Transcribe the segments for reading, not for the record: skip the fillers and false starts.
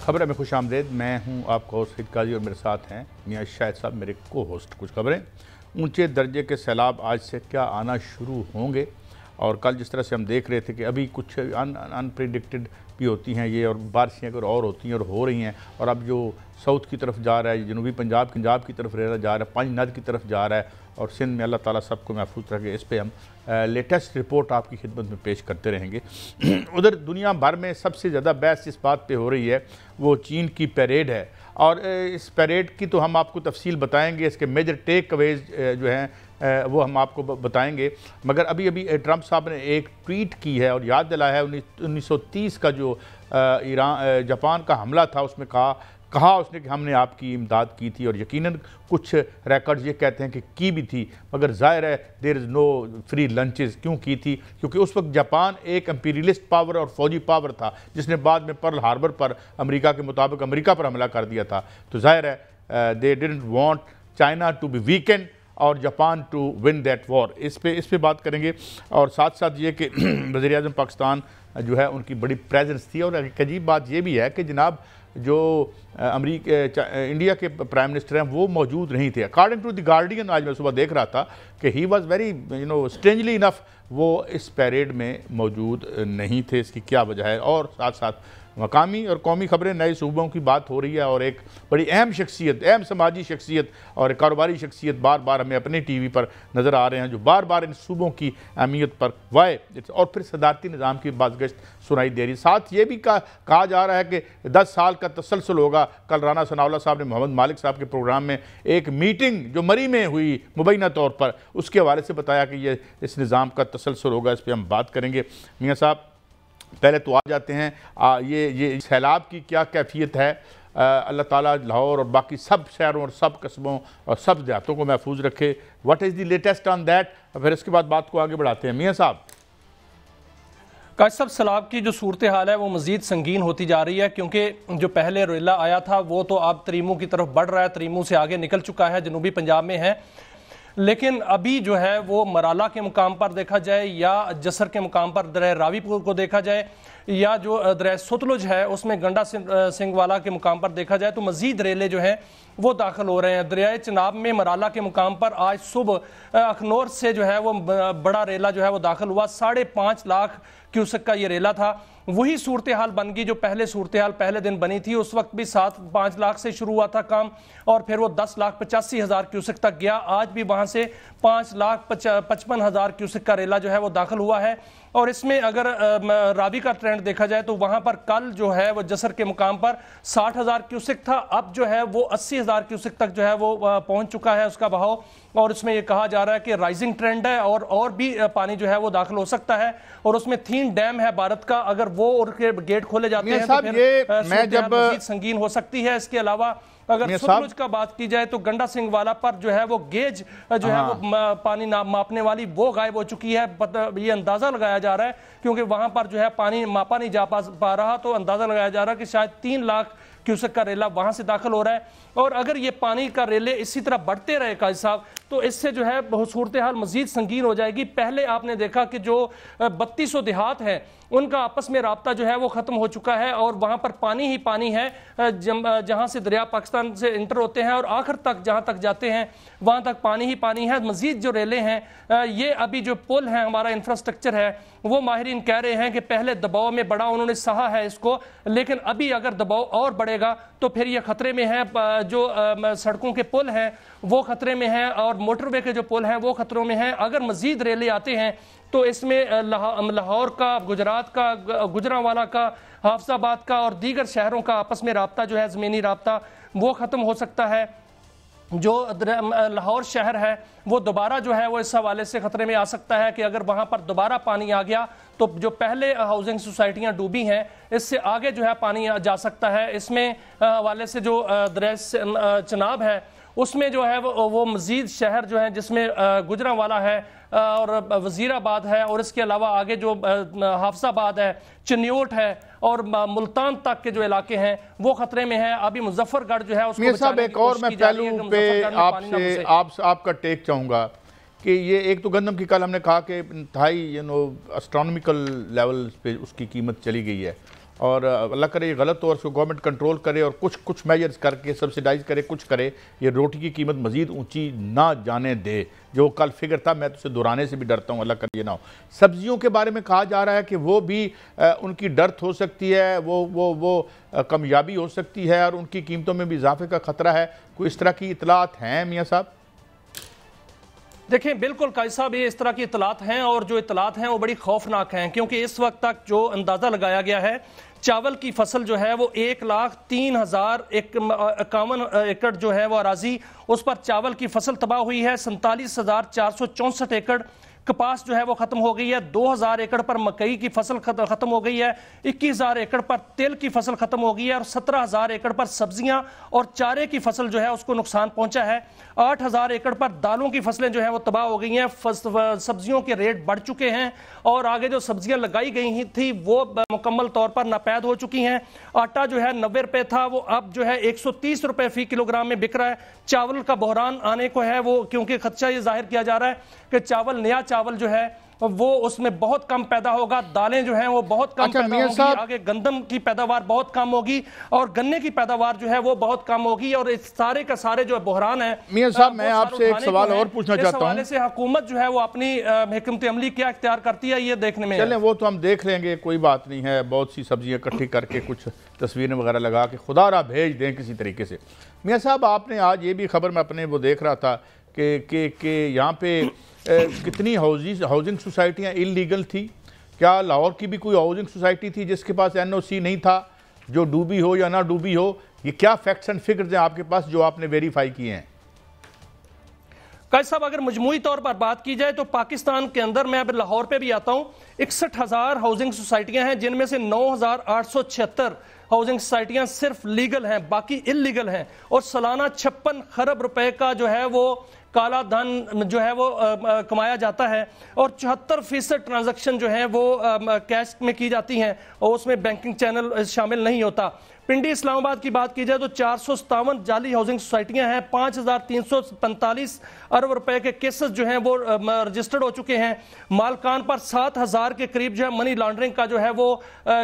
خبریں میں خوش آمدید. میں ہوں آپ کا ہوسٹ سعید قاضی اور میرے ساتھ ہیں میاں شاہد صاحب میرے کو ہوسٹ. کچھ خبریں. اونچے درجے کے سیلاب آج سے کیا آنا شروع ہوں گے, اور کل جس طرح سے ہم دیکھ رہے تھے کہ ابھی کچھ انپریڈکٹڈ بھی ہوتی ہیں یہ, اور بارشیں اگر اور ہوتی ہیں اور ہو رہی ہیں, اور اب جو ساؤتھ کی طرف جا رہا ہے, جنوبی پنجاب کی طرف جا رہا ہے, پنج ند کی طرف جا رہا ہے, اور سندھ میں اللہ تعالیٰ سب کو محفوظ رکھے. اس پہ ہم لیٹسٹ رپورٹ آپ کی خدمت میں پیش کرتے رہیں گے. ادھر دنیا بھر میں سب سے زیادہ بحث اس بات پہ ہو رہی ہے وہ چین کی پیریڈ ہے, اور اس پیریڈ کی تو ہم آپ کو تفصیل بتائیں گے, اس کے میجر ٹیک اویز جو ہیں وہ ہم آپ کو بتائیں گے. مگر ابھی ٹرمپ صاحب نے ایک ٹویٹ کی ہے اور یاد دلایا ہے 1930 کا جو جاپان کا حملہ تھا, اس میں کہا اس نے کہ ہم نے آپ کی امداد کی تھی, اور یقیناً کچھ ریکارڈز یہ کہتے ہیں کہ کی بھی تھی, مگر ظاہر ہے دیر از نو فری لنچز. کیوں کی تھی؟ کیونکہ اس وقت جاپان ایک امپیریلسٹ پاور اور فوجی پاور تھا جس نے بعد میں پرل ہاربر پر امریکہ کے مطابق امریکہ پر حملہ کر دیا تھا. تو ظاہر ہے they didn't want China to be weaken اور Japan to win that war. اس پہ بات کریں گے, اور ساتھ ساتھ یہ کہ وزیر اعظم پاکستان جو ہے ان کی بڑی پریزنس تھی. اور ایک عجیب بات یہ بھی ہے کہ جناب جو انڈیا کے پرائم منسٹر ہیں وہ موجود نہیں تھے. اکارڈنگ ٹو دی گارڈین آج میں صبح دیکھ رہا تھا کہ ہی واز ویری اسٹرینجلی انف وہ اس پیریڈ میں موجود نہیں تھے. اس کی کیا وجہ ہے؟ اور ساتھ ساتھ مقامی اور قومی خبریں, نئے صوبوں کی بات ہو رہی ہے, اور ایک بڑی اہم شخصیت, اہم سماجی شخصیت اور کاروباری شخصیت بار بار ہمیں اپنے ٹی وی پر نظر آ رہے ہیں جو بار بار ان صوبوں کی اہمیت پر اور پھر صدارتی نظام کی بازگشت سنائی دے رہی. ساتھ یہ بھی کہا جا رہا ہے کہ 10 سال کا تسلسل ہوگا. کل رانا ثناءاللہ صاحب نے محمد مالک صاحب کے پروگرام میں ایک میٹنگ جو مری میں ہوئی مبینہ طور پر, اس کے حوالے سے بتایا کہ یہ اس نظام کا تسلسل ہوگا. اس پہ ہم بات کریں گے. میاں صاحب پہلے تو آ جاتے ہیں, یہ سیلاب کی کیا کیفیت ہے؟ اللہ تعالیٰ لاہور اور باقی سب شہروں اور سب قصبوں اور سب دیہاتوں کو محفوظ رکھے. What is the latest on that? پھر اس کے بعد بات کو آگے بڑھاتے ہیں. میاں صاحب. قاضی صاحب, سیلاب کی جو صورتحال ہے وہ مزید سنگین ہوتی جا رہی ہے, کیونکہ جو پہلے ریلا آیا تھا وہ تو اب تریمو کی طرف بڑھ رہا ہے, تریمو سے آگے نکل چکا ہے, جنوبی پنجاب میں ہے, لیکن ابھی جو ہے وہ مرالہ کے مقام پر دیکھا جائے یا جسر کے مقام پر دریا راوی پور کو دیکھا جائے, یا جو دریا ستلج ہے اس میں گنڈا سنگھ والا کے مقام پر دیکھا جائے, تو مزید ریلے جو ہیں وہ داخل ہو رہے ہیں. دریائے چناب میں مرالہ کے مقام پر آج صبح اخنور سے جو ہے وہ بڑا ریلا جو ہے وہ داخل ہوا. 5.5 لاکھ کیوسک کا یہ ریلا تھا. وہی صورتحال بن گئی جو پہلے صورتحال پہلے دن بنی تھی. اس وقت بھی 5 لاکھ سے شروع ہوا تھا کام, اور پھر وہ 10,85,000 کیوسک تک گیا. آج بھی وہاں سے 5,55,000 کیوسک کا ریلا جو ہے وہ داخل ہوا ہے. اور اس میں اگر راوی کا ٹرینڈ دیکھا جائے تو وہاں پر کل جو ہے وہ جسر کے مقام پر 60,000 کیوسک تھا, اب جو ہے وہ 80,000 کیوسک تک جو ہے وہ پہنچ چکا ہے اس کا بہاؤ. اور اس میں یہ کہا جا رہا ہے کہ رائزنگ ٹرینڈ ہے, اور بھی پانی جو ہے وہ داخل ہو سکتا ہے. اور اس میں تھین ڈیم ہے بھارت کا, اگر وہ اور کے گیٹ کھولے جاتے ہیں تو پھر مزید سنگین ہو سکتی ہے. اس کے علاوہ اگر ستلج کا بات کی جائے تو گنڈا سنگھ والا پر جو ہے وہ گیج جو ہے وہ پانی ماپنے والی وہ غائب ہو چکی ہے. یہ اندازہ لگایا جا رہا ہے کیونکہ وہاں پر جو ہے پانی ماپا نہیں جا پا رہا, تو اندازہ لگایا جا رہا ہے کہ شاید 3 لاکھ کیوسک کا ریلا وہاں سے داخل ہو رہا ہے. اور اگر یہ پانی کا ریلے اسی طرح بڑھتے رہے قاضی صاحب تو اس سے جو ہے صورتحال مزید سنگین ہو جائے گی. پہلے آپ نے دیکھا کہ جو 3200 دیہات ہیں ان کا آپس میں رابطہ جو ہے وہ ختم ہو چکا ہے, اور وہاں پر پانی ہی پانی ہے. جہاں سے دریا پاکستان سے انٹر ہوتے ہیں اور آخر تک جہاں تک جاتے ہیں وہاں تک پانی ہی پانی ہے. مزید جو ریلے ہیں, یہ ابھی جو پل ہے ہمارا انفراسٹرکچر ہے وہ ماہرین کہہ رہے ہیں کہ پہلے دباؤ میں بڑا انہوں نے سہا ہے اس کو, لیکن ابھی اگر دباؤ اور بڑھے گا تو پھر یہ خطرے میں ہے. جو سڑکوں کے پل ہیں وہ خطرے میں ہیں, اور موٹر وے کے جو پل ہیں وہ خطروں میں ہیں. اگر مزید ریلے آتے ہیں تو اس میں لاہور کا, گجرات کا, گجرانوالا کا, حافظ آباد کا اور دیگر شہروں کا آپس میں رابطہ جو ہے زمینی رابطہ وہ ختم ہو سکتا ہے. جو لاہور شہر ہے وہ دوبارہ جو ہے وہ اس حوالے سے خطرے میں آ سکتا ہے کہ اگر وہاں پر دوبارہ پانی آ گیا تو جو پہلے ہاؤسنگ سوسائٹیاں ڈوبی ہیں اس سے آگے جو ہے پانی جا سکتا ہے. اس میں حوالے سے جو دریا چناب ہے اس میں جو ہے وہ مزید شہر جو ہیں جس میں گجرانوالا ہے اور وزیر آباد ہے, اور اس کے علاوہ آگے جو حافظ آباد ہے, چنیوٹ ہے اور ملتان تک کے جو علاقے ہیں وہ خطرے میں ہیں. ابھی مظفر گڑھ جو ہے اس کو صاحب ایک اور میں پہلو پہ آپ کا ٹیک چاہوں گا کہ یہ ایک تو گندم کی کل ہم نے کہا کہ انتہائی اسٹرانومیکل لیول پہ اس کی قیمت چلی گئی ہے, اور اللہ کرے یہ غلط ہو اور اس کو گورنمنٹ کنٹرول کرے اور کچھ میجرز کر کے سبسیڈائز کرے، کچھ کرے، یہ روٹی کی قیمت مزید اونچی نہ جانے دے۔ جو کل فگر تھا میں تو اسے دہرانے سے بھی ڈرتا ہوں، اللہ کرے یہ نہ ہو۔ سبزیوں کے بارے میں کہا جا رہا ہے کہ وہ بھی ان کی ڈرت ہو سکتی ہے، وہ کامیابی ہو سکتی ہے اور ان کی قیمتوں میں بھی اضافے کا خطرہ ہے۔ کوئی اس طرح کی اطلاعات ہیں میاں صاحب؟ دیکھیں بالکل قائد صاحب، یہ اس طرح کی اطلاعات ہیں اور جو اطلاعات ہیں وہ بڑی خوفناک ہیں، کیونکہ اس وقت تک جو اندازہ لگایا گیا ہے چاول کی فصل جو ہے وہ 1,03,051 ایکڑ جو ہے وہ اراضی، اس پر چاول کی فصل تباہ ہوئی ہے۔ 47,464 ایکڑ کپاس جو ہے وہ ختم ہو گئی ہے، 2,000 ایکڑ پر مکئی کی فصل ختم ہو گئی ہے، 21,000 ایکڑ پر تیل کی فصل ختم ہو گئی ہے اور 17,000 ایکڑ پر سبزیاں اور چارے کی فصل جو ہے اس کو نقصان پہنچا ہے۔ 8,000 ایکڑ پر دالوں کی فصلیں جو ہیں وہ تباہ ہو گئی ہیں، سبزیوں کے ریٹ بڑھ چکے ہیں اور آگے جو سبزیاں لگائی گئی تھی وہ مکمل طور پر ناپید ہو چکی ہیں۔ آٹا جو ہے 90 روپے تھا، وہ اب جو ہے 130 روپے فی کلو گرام میں بک رہا ہے۔ چاول کا بحران آنے کو ہے، وہ کیونکہ خدشہ یہ ظاہر کیا جا رہا ہے کہ نیا چاول جو ہے وہ اس میں بہت کم پیدا ہوگا، دالیں جو ہیں وہ بہت کم پیدا ہوگی، آگے گندم کی پیداوار بہت کم ہوگی اور گنے کی پیداوار جو ہے وہ بہت کم ہوگی، اور اس سارے کا سارے جو بحران ہے۔ میاں صاحب میں آپ سے ایک سوال اور پوچھنا چاہتا ہوں، اس حوالے سے حکومت جو ہے وہ اپنی حکمت عملی کیا اختیار کرتی ہے یہ دیکھنے میں چلیں وہ تو ہم دیکھ لیں گے، کوئی بات نہیں ہے، بہت سی سبزیاں اکٹھی کر کے کچھ تصویریں وغیرہ لگا کے خدا را بھیج دیں کسی طریقے سے۔ میاں صاحب آپ نے آج یہ بھی خبر میں اپنے وہ دیکھ رہا تھا کہ یہاں پہ کتنی ہاؤزنگ سوسائٹیاں انلیگل تھی۔ کیا لاہور کی بھی کوئی ہاؤزنگ سوسائٹی تھی جس کے پاس NOC نہیں تھا، جو ڈوبی ہو یا نہ ڈوبی ہو؟ یہ کیا فیکٹس اینڈ فگرز ہیں آپ کے پاس جو آپ نے ویریفائی کیے ہیں؟ قائد صاحب اگر مجموعی طور پر بات کی جائے تو پاکستان کے اندر، میں اب لاہور پہ بھی آتا ہوں، 61,000 ہاؤزنگ سوسائٹیاں ہیں جن میں سے 9,876 ہاؤزنگ سوسائٹیاں صرف لیگل ہیں، باقی انلیگل ہیں، اور سالانہ 56 خرب روپے کا جو ہے وہ کالا دھن جو ہے وہ کمایا جاتا ہے، اور 74% ٹرانزیکشن جو ہیں وہ کیش میں کی جاتی ہیں اور اس میں بینکنگ چینل شامل نہیں ہوتا۔ پنڈی اسلام آباد کی بات کی جائے تو 457 جعلی ہاؤزنگ سوسائٹیاں ہیں، 5,345 ارب روپے کے کیسز جو ہیں وہ رجسٹرڈ ہو چکے ہیں، مالکان پر 7,000 کے قریب جو ہے منی لانڈرنگ کا جو ہے وہ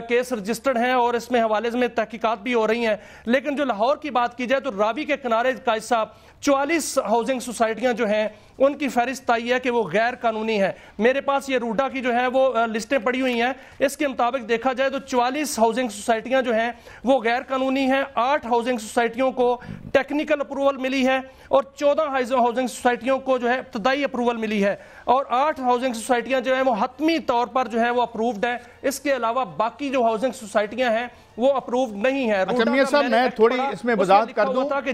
کیس رجسٹرڈ ہیں اور اس میں حوالے میں تحقیقات بھی ہو رہی ہیں۔ لیکن جو لاہور کی بات کی جائے تو راوی کے کنارے قائد صاحب 44 ہاؤزنگ سوسائٹیاں جو ہیں ان کی فہرست آئی ہے کہ وہ غیر قانونی ہے۔ میرے پاس یہ روڈا کی جو ہے وہ لسٹیں پڑی ہوئی ہیں، اس کے مطابق دیکھا جائے تو 44 ہاؤزنگ سوسائٹیاں جو ہیں وہ غیر قانونی ہیں، 8 ہاؤزنگ سوسائٹیوں کو ٹیکنیکل اپروول ملی ہے اور 14 ہاؤزنگ سوسائٹیوں کو جو ہے ابتدائی اپروول ملی ہے، اور 8 ہاؤزنگ سوسائٹیاں جو ہیں وہ حتمی طور پر جو ہے وہ اپرووڈ ہیں۔ اس کے علاوہ باقی جو ہاؤزنگ سوسائٹیاں ہیں وہ اپرووڈ نہیں ہیں۔ اچھا میاں صاحب میں تھوڑی اس میں وضاحت کر دوں کہ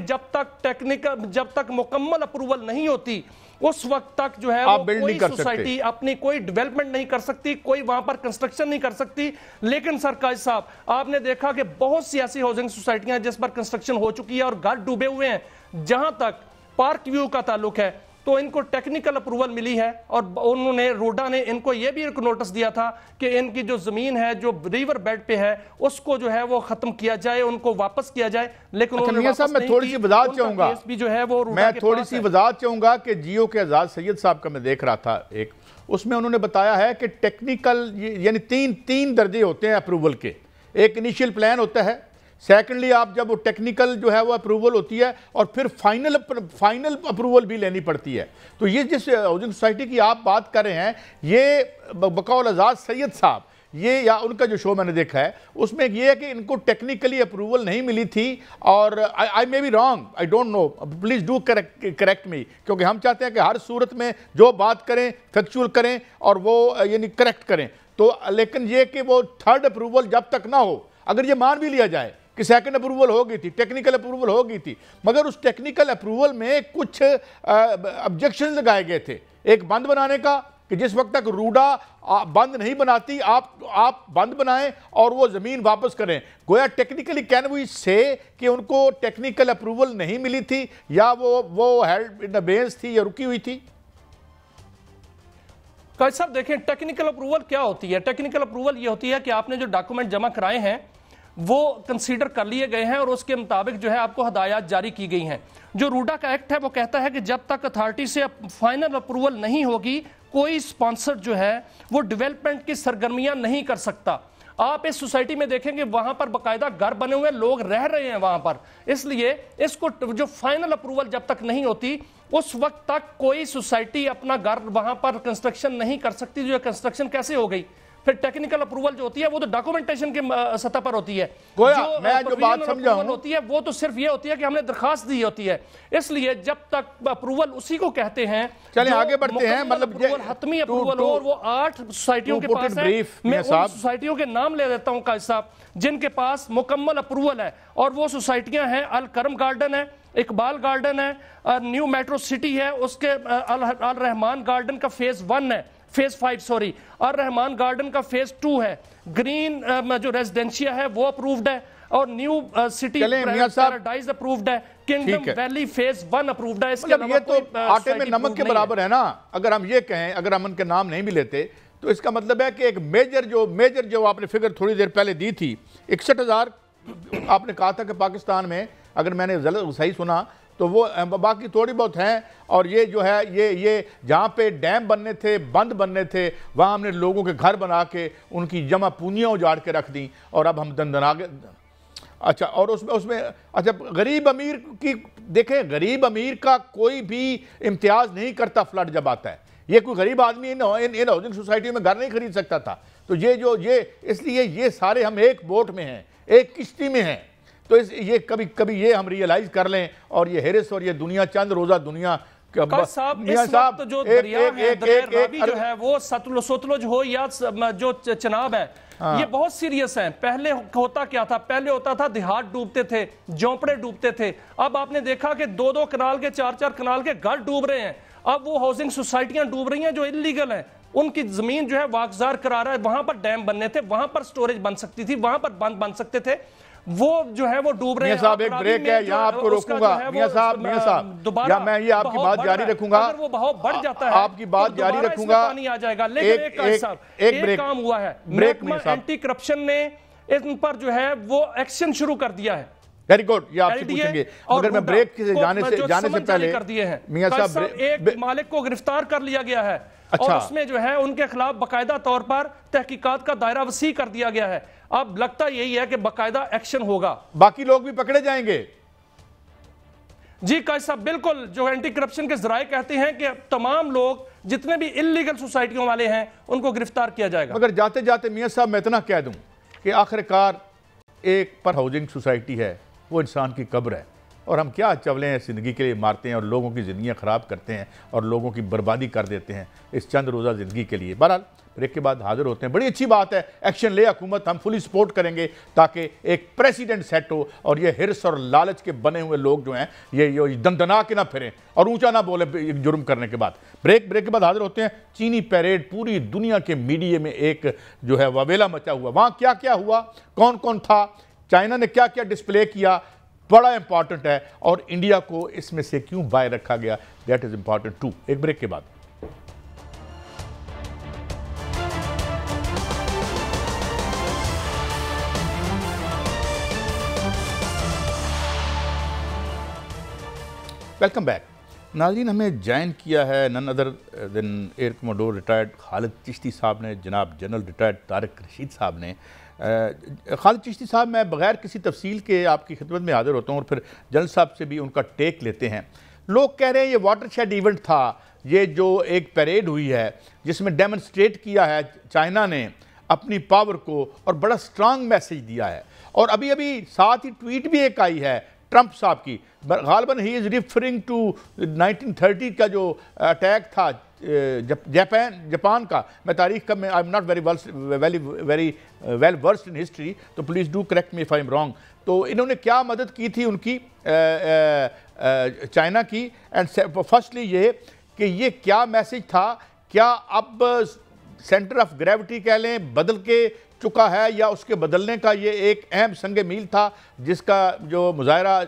جب تک مکمل اپروول نہیں ہوتی اس وقت تک جو ہے وہ کوئی سوسائٹی اپنی کوئی ڈیولپمنٹ نہیں کر سکتی، کوئی وہاں پر کنسٹرکشن نہیں کر سکتی۔ لیکن سر قائد صاحب آپ نے دیکھا کہ بہت سی ایسی ہاؤزنگ سوسائٹیاں جس پر کنسٹرکشن ہو چکی ہے اور گھر ڈوبے ہوئے ہیں۔ جہاں تک پارک ویو کا تعلق ہے تو ان کو ٹیکنیکل اپروول ملی ہے اور انہوں نے روڈا نے ان کو یہ بھی ایک نوٹس دیا تھا کہ ان کی جو زمین ہے جو ریور بیڈ پہ ہے اس کو جو ہے وہ ختم کیا جائے، ان کو واپس کیا جائے، لیکن میاں صاحب میں تھوڑی سی وضاحت چاہوں گا، میں تھوڑی سی وضاحت چاہوں گا کہ جیو کے آزاد سید صاحب کا میں دیکھ رہا تھا ایک، اس میں انہوں نے بتایا ہے کہ ٹیکنیکل یعنی تین درجے ہوتے ہیں اپروول کے، ایک انیشیل پلان ہوتا ہے، سیکنڈلی آپ جب وہ ٹیکنیکل جو ہے وہ اپروول ہوتی ہے اور پھر فائنل اپروول بھی لینی پڑتی ہے۔ تو یہ جس ہاؤزنگ سوسائٹی کی آپ بات کر رہے ہیں یہ بقول آزاد سید صاحب، یہ یا ان کا جو شو میں نے دیکھا ہے اس میں یہ ہے کہ ان کو ٹیکنیکلی اپروول نہیں ملی تھی، اور I may be wrong, I don't know, please do correct me، کیونکہ ہم چاہتے ہیں کہ ہر صورت میں جو بات کریں فیکچول کریں اور وہ یعنی کریکٹ کریں، تو لیکن یہ کہ وہ تھرڈ اپروول جب تک نہ ہو، اگر یہ مان بھی لیا جائے کہ سیکنڈ اپروول ہو گئی تھی، ٹیکنیکل اپروول ہو گئی تھی، مگر اس ٹیکنیکل اپروول میں کچھ آبجیکشن لگائے گئے تھے، ایک بند بنانے کا کہ جس وقت تک روڈا بند نہیں بناتی آپ بند بنائیں اور وہ زمین واپس کریں۔ گویا ٹیکنیکلی کین وی سے کہ ان کو ٹیکنیکل اپروول نہیں ملی تھی یا وہ ہیلڈ ان ابینس تھی یا رکی ہوئی تھی؟ قائد صاحب دیکھیں ٹیکنیکل اپروول کیا ہوتی ہے؟ ٹیکنیکل اپروول یہ ہوتی ہے کہ آپ نے جو ڈاکومنٹ جمع کرائے ہیں وہ کنسیڈر کر لیے گئے ہیں اور اس کے مطابق جو ہے آپ کو ہدایات جاری کی گئی ہیں۔ جو روڈا کا ایکٹ ہے وہ کہتا ہے کہ جب تک اتھارٹی سے فائنل اپروول نہیں ہوگی کوئی سپانسر جو ہے وہ ڈیولپمنٹ کی سرگرمیاں نہیں کر سکتا۔ آپ اس سوسائٹی میں دیکھیں گے وہاں پر باقاعدہ گھر بنے ہوئے لوگ رہ رہے ہیں وہاں پر. اس لیے اس کو جو فائنل اپروول جب تک نہیں ہوتی اس وقت تک کوئی سوسائٹی اپنا گھر وہاں پر کنسٹرکشن نہیں کر سکتی. جو کنسٹرکشن کیسے ہو گئی؟ پھر ٹیکنیکل اپروول جو ہوتی ہے وہ تو ڈاکومنٹیشن کے سطح پر ہوتی ہے. میں جو بات سمجھا ہوں ہوتی ہے وہ تو صرف یہ ہوتی ہے کہ ہم نے درخواست دی ہوتی ہے. اس لیے جب تک اپروول اسی کو کہتے ہیں. چلیں آگے بڑھتے ہیں. مطلب حتمی اپروول ہو, اور وہ 8 سوسائٹیوں کے پاس ہے. میں ان سوسائٹیوں کے نام لے دیتا ہوں قائد صاحب جن کے پاس مکمل اپروول ہے, اور وہ سوسائٹیاں ہیں الکرم گارڈن ہے, اقبال گارڈن ہے, نیو میٹرو سٹی ہے, اس کے الرحمان گارڈن کا فیز 1 ہے, فیز 5 سوری, اور رحمان گارڈن کا فیز 2 ہے, گرین جو ریزیڈینشیا ہے وہ اپرووڈ ہے, اور نیو سٹی پیراڈائز اپرووڈ ہے, کنگڈم ویلی فیز 1 اپرووڈ ہے. اس کے علاوہ یہ تو آٹے میں نمک کے برابر ہے نا. اگر ہم یہ کہیں, اگر ہم ان کے نام نہیں بھی لیتے تو اس کا مطلب ہے کہ ایک میجر جو آپ نے فگر تھوڑی دیر پہلے دی تھی 61,000 آپ نے کہا تھا کہ پاکستان میں, اگر میں نے صحیح سنا تو وہ باقی تھوڑی بہت ہیں. اور یہ جو ہے یہ جہاں پہ ڈیم بننے تھے, بند بننے تھے, وہاں ہم نے لوگوں کے گھر بنا کے ان کی جمع پونیاں اجاڑ کے رکھ دیں, اور اب ہم دندنا کے. اچھا, اور اس میں اچھا غریب امیر کی دیکھیں, غریب امیر کا کوئی بھی امتیاز نہیں کرتا فلڈ جب آتا ہے. یہ کوئی غریب آدمی ان ہاؤسنگ سوسائٹیوں میں گھر نہیں خرید سکتا تھا. تو یہ اس لیے یہ سارے ہم ایک بوٹ میں ہیں, ایک کشتی میں ہیں. تو یہ کبھی یہ ہم ریئلائز کر لیں, اور یہ ہیرس اور یہ دنیا چند روزہ دنیا صاحب اس وقت جو دریا ہے, دریا راوی جو ہے وہ ستلج ہو یا جو چناب ہے, یہ بہت سیریس ہیں. پہلے ہوتا کیا تھا؟ پہلے ہوتا تھا دیہات ڈوبتے تھے, جھونپڑے ڈوبتے تھے. اب آپ نے دیکھا کہ 2 کنال کے 4 کنال کے گھر ڈوب رہے ہیں. اب وہ ہاؤسنگ سوسائٹیاں ڈوب رہی ہیں جو انلیگل ہیں, ان کی زمین جو ہے واگزار کرا رہا ہے. وہاں پر ڈیم بننے تھے, وہاں پر سٹوریج بن سکتی تھی, وہاں پر بند بن سکتے تھے, وہ جو ہے وہ ڈوب رہے ہیں. میاں صاحب ایک بریک ہے, یہاں آپ کو روکوں گا. میاں صاحب یا میں یہ آپ کی بات جاری رکھوں گا, اگر وہ بہاؤ بڑھ جاتا ہے آپ کی بات جاری رکھوں گا, پانی آ جائے گا. لیکن ایک کام ہوا ہے, محکمہ اینٹی کرپشن نے ان پر جو ہے وہ ایکشن شروع کر دیا ہے. ویری گڈ, یہ آپ سے پوچھیں گے, مگر میں بریک سے جانے سے پہلے میاں صاحب ایک مالک کو گرفتار کر لیا گیا ہے, اور اس میں جو ہے ان کے خلاف باقاعدہ طور پر تحقیقات کا دائرہ وسیع کر دیا گیا ہے. اب لگتا یہی ہے کہ باقاعدہ ایکشن ہوگا. باقی لوگ بھی پکڑے جائیں گے. جی قائد صاحب بالکل, جو اینٹی کرپشن کے ذرائع کہتے ہیں کہ تمام لوگ جتنے بھی انلیگل سوسائٹیوں والے ہیں ان کو گرفتار کیا جائے گا. مگر جاتے جاتے میاں صاحب میں اتنا کہہ دوں کہ آخر کار ایک پر ہاؤسنگ سوسائٹی ہے وہ انسان کی قبر ہے, اور ہم کیا چولیں زندگی کے لیے مارتے ہیں اور لوگوں کی زندگیاں خراب کرتے ہیں اور لوگوں کی بربادی کر دیتے ہیں اس چند روزہ زندگی کے لیے. بہرحال بریک کے بعد حاضر ہوتے ہیں. بڑی اچھی بات ہے, ایکشن لے حکومت, ہم فلی سپورٹ کریں گے تاکہ ایک پریسیڈنٹ سیٹ ہو, اور یہ ہرس اور لالچ کے بنے ہوئے لوگ جو ہیں یہ دندنا کے نہ پھریں اور اونچا نہ بولے جرم کرنے کے بعد. بریک کے بعد حاضر ہوتے ہیں. چینی پیریڈ پوری دنیا کے میڈیا میں ایک جو ہے وبیلا مچا ہوا. وہاں کیا کیا ہوا, کون کون تھا, چائنا نے کیا کیا ڈسپلے کیا, بڑا امپورٹنٹ ہے, اور انڈیا کو اس میں سے کیوں باہر رکھا گیا, دیٹ از امپورٹنٹ ٹو. ایک بریک کے بعد. Welcome back. ناظرین, ہمیں جوائن کیا ہے نن ادر دین ایئر کموڈور ریٹائرڈ خالد چشتی صاحب نے, جناب جنرل ریٹائرڈ طارق رشید صاحب نے. خالد چشتی صاحب, میں بغیر کسی تفصیل کے آپ کی خدمت میں حاضر ہوتا ہوں, اور پھر جنرل صاحب سے بھی ان کا ٹیک لیتے ہیں. لوگ کہہ رہے ہیں یہ واٹر شیڈ ایونٹ تھا, یہ جو ایک پیریڈ ہوئی ہے جس میں ڈیمونسٹریٹ کیا ہے چائنا نے اپنی پاور کو, اور بڑا سٹرانگ میسیج دیا ہے. اور ابھی ساتھ ہی ٹویٹ بھی ایک آئی ہے ٹرمپ صاحب کی, غالباً ہی از ریفرنگ ٹو 1930 کا جو اٹیک تھا جاپان کا. میں تاریخ کا, میں I am not very well versed in history, تو please do correct me if I am wrong. تو انہوں نے کیا مدد کی تھی ان کی چائنا کی, اینڈ فرسٹلی یہ کہ یہ کیا میسیج تھا, کیا اب سینٹر آف گریوٹی کہہ لیں بدل کے چکا ہے, یا اس کے بدلنے کا یہ ایک اہم سنگ میل تھا جس کا جو مظاہرہ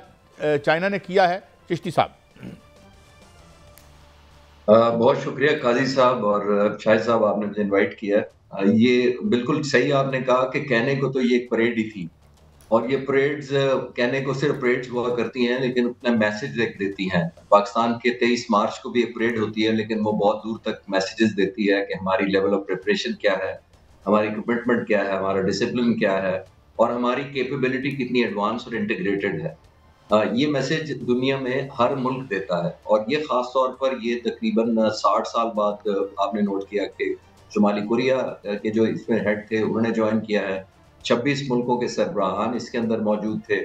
چائنا نے کیا ہے. چشتی صاحب. بہت شکریہ قاضی صاحب اور شاہد صاحب, آپ نے مجھے انوائٹ کیا ہے. یہ بالکل صحیح آپ نے کہا کہ کہنے کو تو یہ ایک پریڈ ہی تھی, اور یہ پریڈز کہنے کو صرف پریڈز ہوا کرتی ہیں لیکن اپنا میسیج دیتی ہیں. پاکستان کے 23 مارچ کو بھی ایک پریڈ ہوتی ہے لیکن وہ بہت دور تک میسیجز دیتی ہے کہ ہماری لیول آف پریپریشن کیا ہے, ہماری کمٹمنٹ کیا ہے، ہمارا ڈسپلن کیا ہے، اور ہماری کیپیبلٹی کتنی ایڈوانس اور انٹیگریٹڈ ہے۔ یہ میسج دنیا میں ہر ملک دیتا ہے، اور یہ خاص طور پر یہ تقریباً 60 سال بعد آپ نے نوٹ کیا کہ شمالی کوریا کے جو اس میں ہیڈ تھے انہوں نے جوائن کیا ہے، 26 ملکوں کے سربراہان اس کے اندر موجود تھے۔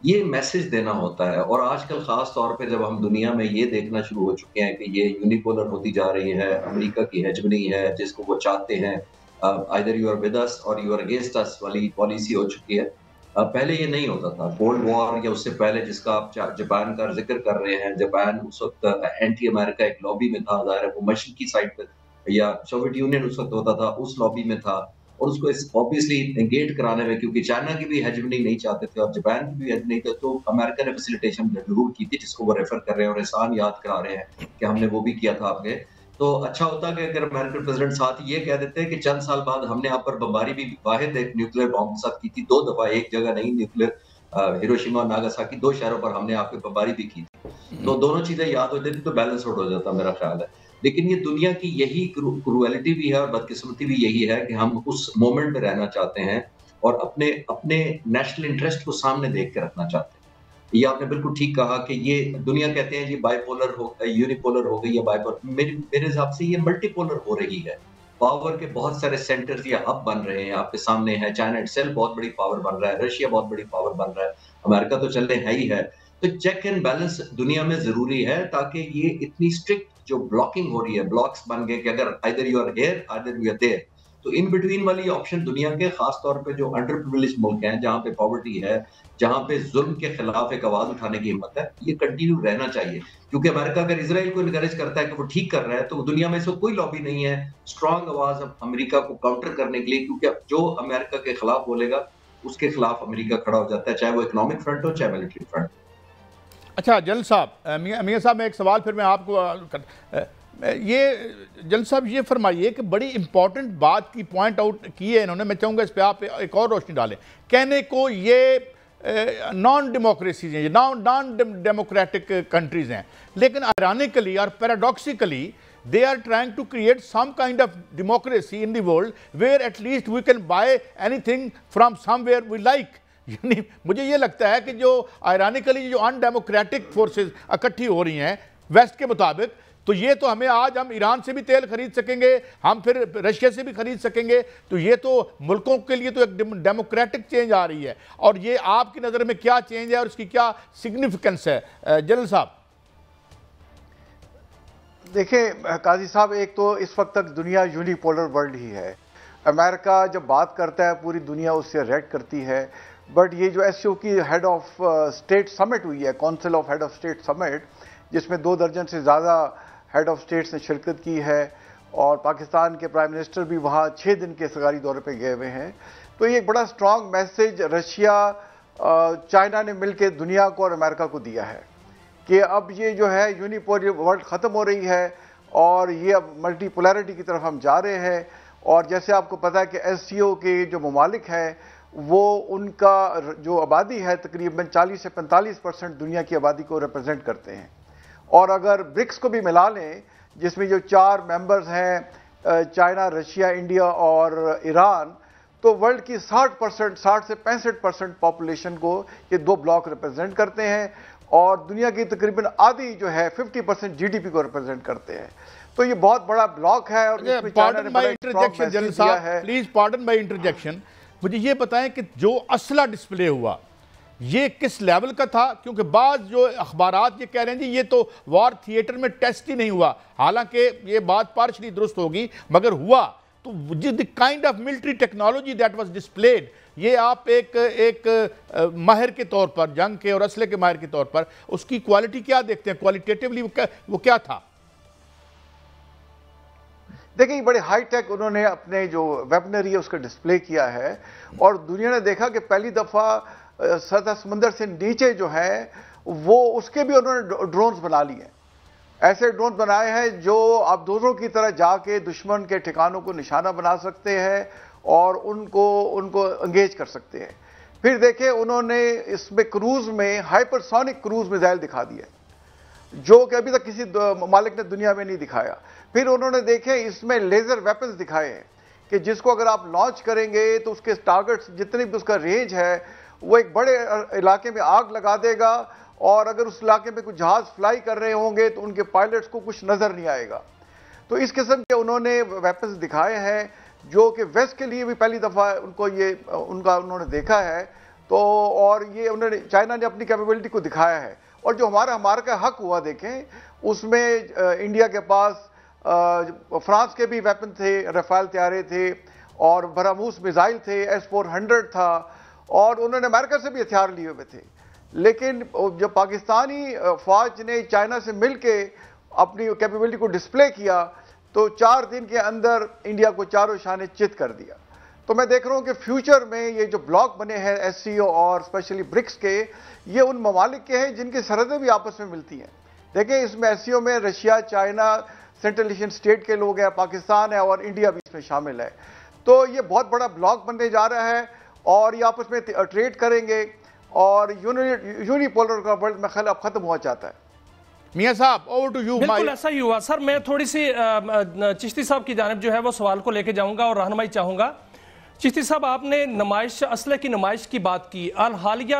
یہ میسج دینا ہوتا ہے، اور آج کل خاص طور پہ جب ہم دنیا میں یہ دیکھنا شروع ہو چکے ہیں کہ یہ یونیپولر ہوتی جا رہی ہے، امریکہ کی ہیجمنی ہے جس کو وہ چاہتے ہیں، either you are with us or you are against us والی پالیسی ہو چکی ہے۔ پہلے یہ نہیں ہوتا تھا، کولڈ وار یا اس سے پہلے جس کا آپ جاپان کا ذکر کر رہے ہیں، جاپان اس وقت اینٹی امریکہ ایک لابی میں تھا، ظاہر ہے وہ مشرقی سائڈ پہ، یا سوویت یونین اس وقت ہوتا تھا اس لابی میں تھا، اور اس کو اوبیسلی انگیج کرانے میں، کیونکہ چائنا کی بھی ہیجمنی نہیں چاہتے تھے اور جاپان کی بھی ہیجمنی تھے، تو امریکہ نے فیسیلیٹیشن ضرور کی تھی، جس کو وہ ریفر کر رہے ہیں اور احسان یاد کرا رہے ہیں کہ ہم نے وہ بھی کیا تھا آپ کے۔ تو اچھا ہوتا کہ اگر امریکن پریزیڈنٹ ساتھ یہ کہہ دیتے کہ چند سال بعد ہم نے آپ پر بمباری بھی واحد ایک نیوکلیر بام کے ساتھ کی تھی، 2 دفعہ، ایک جگہ نہیں، نیوکلیر ہیروشیما اور ناگاساکی 2 شہروں پر ہم نے آپ پہ بمباری بھی کی تھی، تو دونوں چیزیں یاد ہو جاتی تو بیلنس آؤٹ ہو جاتا میرا خیال ہے۔ لیکن یہ دنیا کی یہی کرویلٹی بھی ہے اور بدقسمتی بھی یہی ہے کہ ہم اس مومنٹ میں رہنا چاہتے ہیں اور اپنے نیشنل انٹرسٹ کو سامنے دیکھ کے رکھنا چاہتے ہیں۔ یہ آپ نے بالکل ٹھیک کہا کہ یہ دنیا کہتے ہیں جی بائی پولر ہو، یونیپولر ہو گئی یا بائی پولر، میرے حساب سے یہ ملٹی پولر ہو رہی ہے۔ پاور کے بہت سارے سینٹرز یا ہب بن رہے ہیں، آپ کے سامنے ہے، چائنا اٹ سیلف بہت بڑی پاور بن رہا ہے، رشیا بہت بڑی پاور بن رہا ہے، امریکہ تو چلنے ہے ہی ہے۔ تو چیک اینڈ بیلنس دنیا میں ضروری ہے، تاکہ یہ اتنی اسٹرکٹ جو بلاکنگ ہو رہی ہے، بلاکس بن گئے کہ اگر either you are here either you are there، تو ان بٹوین والی آپشن دنیا کے خاص طور پہ جو انڈر پریویلیج ملک ہیں، جہاں پہ پاورٹی ہے، جہاں پہ ظلم کے خلاف ایک آواز اٹھانے کی ہمت ہے، یہ کنٹینیو رہنا چاہیے، کیونکہ امریکہ اگر اسرائیل کو انکریج کرتا ہے کہ وہ ٹھیک کر رہا ہے، تو دنیا میں اس وقت کوئی لابی نہیں ہے اسٹرانگ آواز امریکہ کو کاؤنٹر کرنے کے لیے، کیونکہ جو امریکہ کے خلاف بولے گا اس کے خلاف امریکہ کھڑا ہو جاتا ہے، چاہے وہ اکنامک فرنٹ ہو چاہے ملٹری فرنٹ۔ اچھا جنرل صاحب، میاں صاحب میں ایک سوال پھر میں آپ کو یہ جنرل صاحب یہ فرمائیے کہ بڑی امپورٹنٹ بات کی پوائنٹ آؤٹ کی ہے انہوں نے، میں چاہوں گا اس پہ آپ ایک اور روشنی ڈالیں۔ کہنے کو یہ نان ڈیموکریسیز ہیں، یہ نان ڈیموکریٹک کنٹریز ہیں، لیکن آئرانیکلی اور پیراڈاکسیکلی they are trying to create some kind of democracy in the world where at least we can buy anything from somewhere we like۔ یعنی مجھے یہ لگتا ہے کہ جو آئرانیکلی جو ان ڈیموکریٹک فورسز اکٹھی ہو رہی ہیں ویسٹ کے مطابق، تو یہ تو ہمیں آج ہم ایران سے بھی تیل خرید سکیں گے، ہم پھر رشیا سے بھی خرید سکیں گے، تو یہ تو ملکوں کے لیے تو ایک ڈیموکریٹک چینج آ رہی ہے، اور یہ آپ کی نظر میں کیا چینج ہے اور اس کی کیا سگنیفیکنس ہے جنرل صاحب؟ دیکھیں قاضی صاحب، ایک تو اس وقت تک دنیا یونی پولر ورلڈ ہی ہے۔ امریکہ جب بات کرتا ہے پوری دنیا اس سے ریٹ کرتی ہے، بٹ یہ جو ایس او کی ہیڈ آف اسٹیٹ سمٹ ہوئی ہے، council of head of state summit, جس میں 2 درجن سے زیادہ ہیڈ آف اسٹیٹس نے شرکت کی ہے، اور پاکستان کے پرائم منسٹر بھی وہاں 6 دن کے سرکاری دورے پہ گئے ہوئے ہیں، تو یہ ایک بڑا اسٹرانگ میسج رشیا چائنا نے مل کے دنیا کو اور امریکہ کو دیا ہے کہ اب یہ جو ہے یونی پولر ورلڈ ختم ہو رہی ہے اور یہ اب ملٹی پولیرٹی کی طرف ہم جا رہے ہیں۔ اور جیسے آپ کو پتا ہے کہ ایس سی او کے جو ممالک ہیں وہ ان کا جو آبادی ہے تقریباً 40 سے 45% دنیا کی آبادی کو ریپرزینٹ کرتے ہیں، اور اگر برکس کو بھی ملا لیں جس میں جو 4 ممبرز ہیں چائنا، رشیا، انڈیا اور ایران، تو ورلڈ کی 60 سے 65% پاپولیشن کو یہ 2 بلاک ریپرزینٹ کرتے ہیں، اور دنیا کی تقریباً آدھی جو ہے 50% جی ڈی پی کو ریپرزینٹ کرتے ہیں، تو یہ بہت بڑا بلاک ہے۔ اور اس میں چائنا نے بڑا اسٹرانگ میسج دیا ہے۔ پلیز پارڈن بائی انٹرجیکشن، مجھے یہ بتائیں کہ جو اسلحہ ڈسپلے ہوا یہ کس لیول کا تھا؟ کیونکہ بعض جو اخبارات یہ کہہ رہے ہیں جی یہ تو وار تھیٹر میں ٹیسٹ ہی نہیں ہوا، حالانکہ یہ بات پارشلی درست ہوگی، مگر ہوا تو the kind of military technology that was displayed, یہ آپ ایک ماہر کے طور پر، جنگ کے اور اسلحے کے ماہر کے طور پر اس کی کوالٹی کیا دیکھتے ہیں؟ کوالٹیٹیولی وہ کیا تھا؟ دیکھیں یہ بڑے ہائی ٹیک انہوں نے اپنے جو ویپنری ہے اس کا ڈسپلے کیا ہے، اور دنیا نے دیکھا کہ پہلی دفعہ سطح سمندر سے نیچے جو ہے وہ اس کے بھی انہوں نے ڈرونز بنا لیے ہیں، ایسے ڈرون بنائے ہیں جو آپ دوزوں کی طرح جا کے دشمن کے ٹھکانوں کو نشانہ بنا سکتے ہیں اور ان کو انگیج کر سکتے ہیں۔ پھر دیکھیں انہوں نے اس میں کروز میں ہائپر سونک کروز میزائل دکھا دیا جو کہ ابھی تک کسی ممالک نے دنیا میں نہیں دکھایا۔ پھر انہوں نے دیکھے اس میں لیزر ویپنز دکھائے ہیں کہ جس کو اگر آپ لانچ کریں گے تو اس کے ٹارگٹس جتنے بھی اس کا رینج ہے وہ ایک بڑے علاقے میں آگ لگا دے گا، اور اگر اس علاقے میں کچھ جہاز فلائی کر رہے ہوں گے تو ان کے پائلٹس کو کچھ نظر نہیں آئے گا۔ تو اس قسم کے انہوں نے ویپنز دکھائے ہیں جو کہ ویسٹ کے لیے بھی پہلی دفعہ انہوں نے دیکھا ہے، تو اور یہ انہوں نے چائنا نے اپنی کیپیبلٹی کو دکھایا ہے۔ اور جو ہمارا کا حق ہوا دیکھیں، اس میں انڈیا کے پاس فرانس کے بھی ویپن تھے، رافیل طیارے تھے اور براموس میزائل تھے، S-400 تھا، اور انہوں نے امریکہ سے بھی ہتھیار لیے ہوئے تھے۔ لیکن جب پاکستانی فوج نے چائنا سے مل کے اپنی کیپیبلٹی کو ڈسپلے کیا تو 4 دن کے اندر انڈیا کو چاروں شانے چت کر دیا۔ تو میں دیکھ رہا ہوں کہ فیوچر میں یہ جو بلاک بنے ہیں SCO اور اسپیشلی برکس کے، یہ ان ممالک کے ہیں جن کی سرحدیں بھی آپس میں ملتی ہیں۔ دیکھیں اس میں SCO میں Russia, China, central Asian state کے لوگ ہیں، پاکستان ہے اور انڈیا بھی اس میں شامل ہے۔ تو یہ بہت بڑا بلاک بننے جا رہا ہے اور یہ آپس میں ٹریڈ کریں گے، اور یونیپولر کا ورلڈ میں خیال اب ختم ہوا چاہتا ہے۔ میاں صاحب اوور ٹو یو۔ بالکل ایسا ہی ہوا سر۔ میں تھوڑی سی چشتی صاحب کی جانب جو ہے وہ سوال کو لے کے جاؤں گا اور رہنمائی چاہوں گا۔ چشتی صاحب، آپ نے اسلحے کی نمائش کی بات کی۔ حالیہ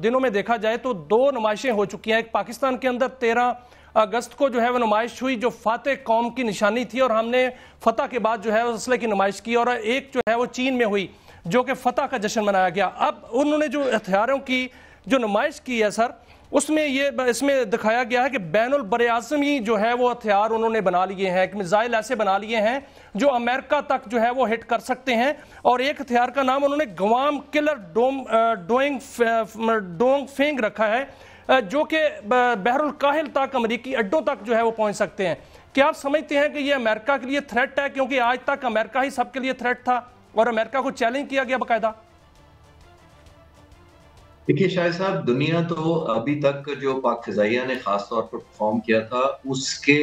دنوں میں دیکھا جائے تو 2 نمائشیں ہو چکی ہیں۔ ایک پاکستان کے اندر 13 اگست کو جو ہے وہ نمائش ہوئی جو فاتح قوم کی نشانی تھی، اور ہم نے فتح کے بعد جو ہے اسلحے کی نمائش کی، اور ایک جو ہے وہ چین میں ہوئی جو کہ فتح کا جشن منایا گیا۔ اب انہوں نے جو ہتھیاروں کی جو نمائش کی ہے سر، اس میں دکھایا گیا ہے کہ بین البراعظمی جو ہے وہ ہتھیار انہوں نے بنا لیے ہیں، ایک میزائل ایسے بنا لیے ہیں جو امریکہ تک جو ہے وہ ہٹ کر سکتے ہیں، اور ایک ہتھیار کا نام انہوں نے گوام کلر ڈونگ فینگ رکھا ہے، جو کہ بحر الکاہل تک، امریکی اڈوں تک جو ہے وہ پہنچ سکتے ہیں۔ کیا آپ سمجھتے ہیں کہ یہ امریکہ کے لیے تھریٹ ہے؟ کیونکہ آج تک امریکہ ہی سب کے لیے تھریٹ تھا اور امریکہ کو چیلنج کیا گیا باقاعدہ۔ دیکھیے شاہد صاحب، دنیا تو ابھی تک جو پاک فضائیہ نے خاص طور پر پرفارم کیا تھا اس کے